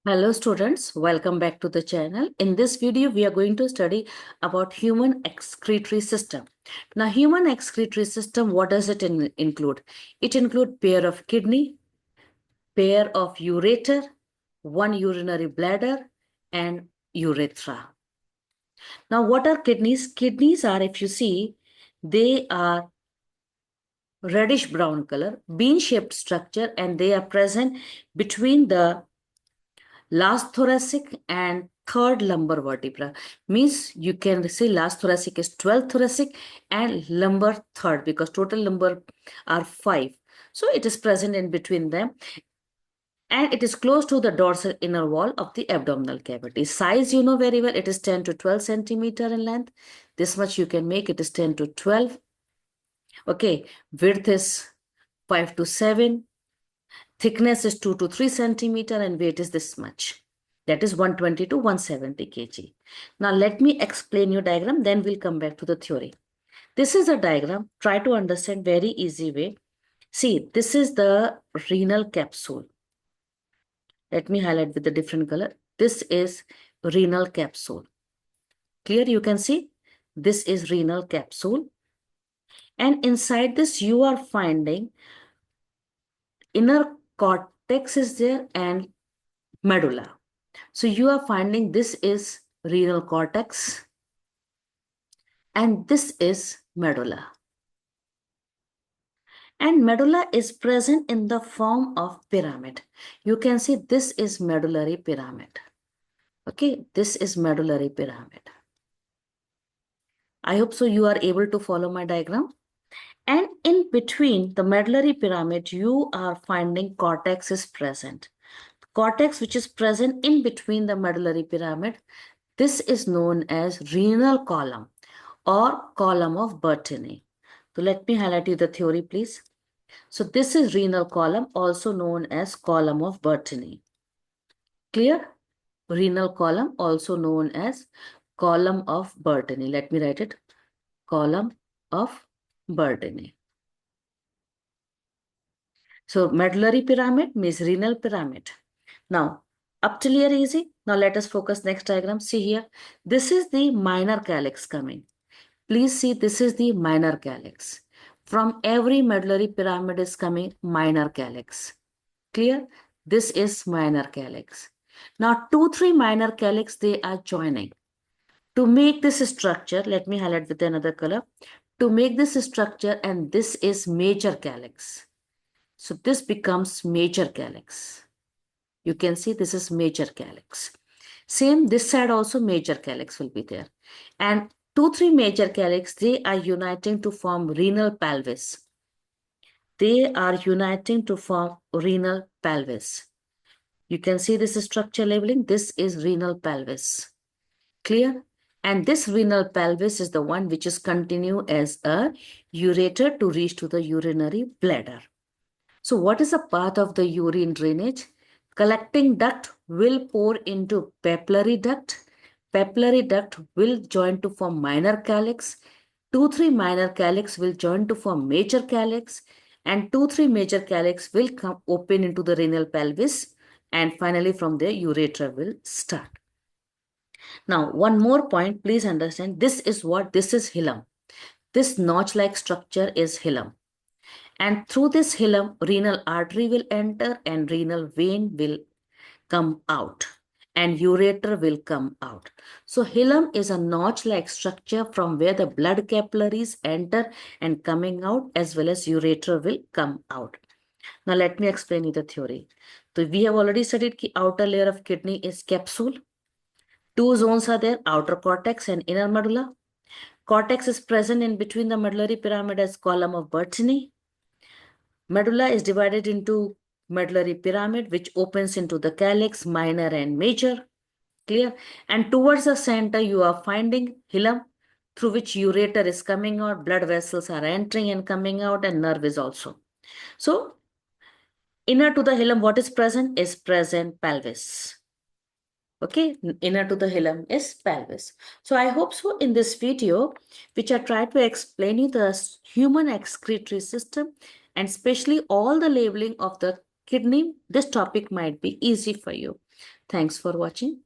Hello students, welcome back to the channel. In this video, we are going to study about human excretory system. Now, human excretory system, what does it include? It includes pair of kidney, pair of ureter, one urinary bladder, and urethra. Now, what are kidneys? Kidneys are, if you see, they are reddish brown color, bean-shaped structure, and they are present between the last thoracic and third lumbar vertebra. Means you can say last thoracic is 12th thoracic and lumbar third, because total lumbar are 5. So it is present in between them, and it is close to the dorsal inner wall of the abdominal cavity. Size you know very well, it is 10 to 12 centimeter in length. This much you can make, it is 10 to 12. Okay, width is 5 to 7. Thickness is 2 to 3 centimeter and weight is this much. That is 120 to 170 kg. Now let me explain your diagram, then we'll come back to the theory. This is a diagram. Try to understand very easy way. See, this is the renal capsule. Let me highlight with a different color. This is renal capsule. Clear? You can see this is renal capsule. And inside this you are finding inner cortex is there and medulla. So you are finding this is renal cortex and this is medulla. And medulla is present in the form of pyramid. You can see this is medullary pyramid. Okay, this is medullary pyramid. I hope so you are able to follow my diagram. And in between the medullary pyramid, you are finding cortex is present. Cortex which is present in between the medullary pyramid, this is known as renal column or column of Bertini. So let me highlight you the theory, please. So this is renal column, also known as column of Bertini. Clear? Renal column, also known as column of Bertini. Let me write it. Column of Bertini. So medullary pyramid means renal pyramid. Now, up till here easy. Now let us focus next diagram. See here. This is the minor calyx coming. Please see, this is the minor calyx. From every medullary pyramid is coming minor calyx. Clear? This is minor calyx. Now 2-3 minor calyx, they are joining. To make this structure, let me highlight with another color. To make this structure, and this is major calyx. So this becomes major calyx. You can see this is major calyx. Same, this side also major calyx will be there. And 2-3 major calyx, they are uniting to form renal pelvis. They are uniting to form renal pelvis. You can see this structure labeling. This is renal pelvis. Clear? And this renal pelvis is the one which is continue as a ureter to reach to the urinary bladder. So what is the path of the urine drainage? Collecting duct will pour into papillary duct. Papillary duct will join to form minor calyx. 2-3 minor calyx will join to form major calyx. And 2-3 major calyx will come open into the renal pelvis. And finally from there urethra will start. Now one more point, please understand. This is hilum. This notch-like structure is hilum. And through this hilum, renal artery will enter and renal vein will come out and ureter will come out. So hilum is a notch-like structure from where the blood capillaries enter and coming out, as well as ureter will come out. Now let me explain you the theory. So we have already studied the outer layer of kidney is capsule. 2 zones are there, outer cortex and inner medulla. Cortex is present in between the medullary pyramid as column of Bertini. Medulla is divided into medullary pyramid, which opens into the calyx, minor and major. Clear? And towards the center, you are finding hilum, through which ureter is coming out, blood vessels are entering and coming out, and nerve is also. So, inner to the hilum, what is present? Is present pelvis. Okay, inner to the hilum is pelvis. So I hope so in this video, which I tried to explain you the human excretory system and especially all the labeling of the kidney, this topic might be easy for you. Thanks for watching.